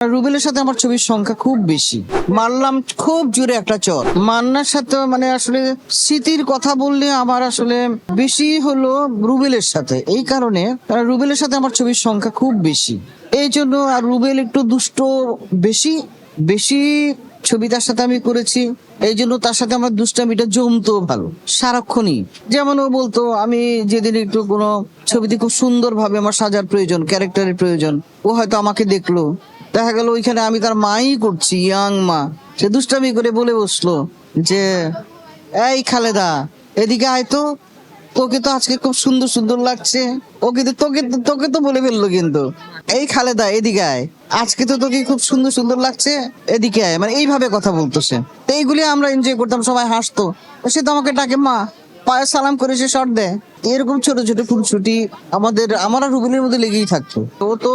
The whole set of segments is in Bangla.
রুবেলের সাথে আমার ছবির সংখ্যা খুব বেশি। মারলাম খুব জোরে একটা চর। মান্নার সাথে মানে আসলে স্মৃতির কথা বললে আমার আসলে বেশি হলো রুবেলের সাথে, এই কারণে রুবেলের সাথে আমার ছবির সংখ্যা খুব বেশি। এই জন্য আর রুবেল একটু দুষ্ট বেশি বেশি ছবি তার সাথে আমি করেছি, এই জন্য তার সাথে আমার দুষ্টামিটা জমতো ভালো সারাক্ষণই। যেমন ও বলতো, আমি যেদিন একটু কোনো ছবিতে খুব সুন্দর ভাবে আমার সাজার প্রয়োজন, ক্যারেক্টারের প্রয়োজন, ও হয়তো আমাকে দেখলো, দেখা গেল ওইখানে আমি তার মাই করছি, ইয়াং মা, সে দুষ্টামি করে বলে বসলো যে এই খালেদা এদিকে আয় তো, তোকে তো আজকে খুব সুন্দর সুন্দর লাগছে। ও কিন্তু তোকে তোকে তো বলে ফেললো, কিন্তু এই খালেদা এদিকে আয়, আজকে তো তোকে খুব সুন্দর সুন্দর লাগছে, এদিকে আয়, মানে এইভাবে কথা বলতো সে। তো এইগুলি আমরা এনজয় করতাম, সবাই হাসতো। সে তো আমাকে ডাকে মা, পায়ে সালাম করে সে শট দেয়। এরকম ছোট ছোট খুনসুটি আমার আর রুবেলের মধ্যে লেগেই থাকতো। ও তো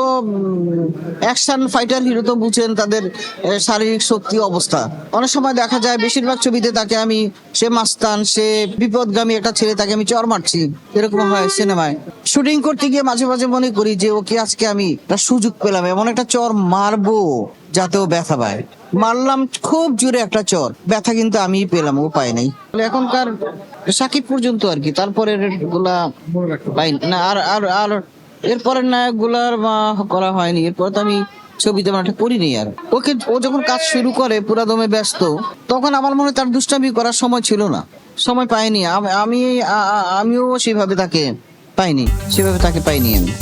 অ্যাকশন ফাইটার হিরো, তো বুঝেন তাদের শারীরিক শক্তি অবস্থা। অনেক সময় দেখা যায় বেশিরভাগ ছবিতে তাকে আমি, সে মাস্তান, সে বিপদগামী একটা ছেলে, তাকে আমি চর মারছি, এরকম হয় সিনেমায়। শুটিং করতে গিয়ে মাঝে মাঝে মনে করি যে ওকে আজকে আমি একটা সুযোগ পেলাম, এমন একটা চর মারবো যাতে ও ব্যথা পায়। মারলাম খুব জোরে একটা চর, ব্যথা কিন্তু আমি পেলাম, ও পায় নাই। এখনকার সাকিব পর্যন্ত আর কি, তারপরের গুলা পাই না। আর আর আর এরপরের নায়ক গুলার করা হয়নি। এরপর তো আমি ছবিতে মানে করিনি। আর ওকে, ও যখন কাজ শুরু করে পুরা দমে ব্যস্ত, তখন আমার মনে হয় তার দুষ্টামি করার সময় ছিল না, সময় পাইনি। আমিও সেভাবে তাকে পাইনি, সেভাবে তাকে পাইনি আমি।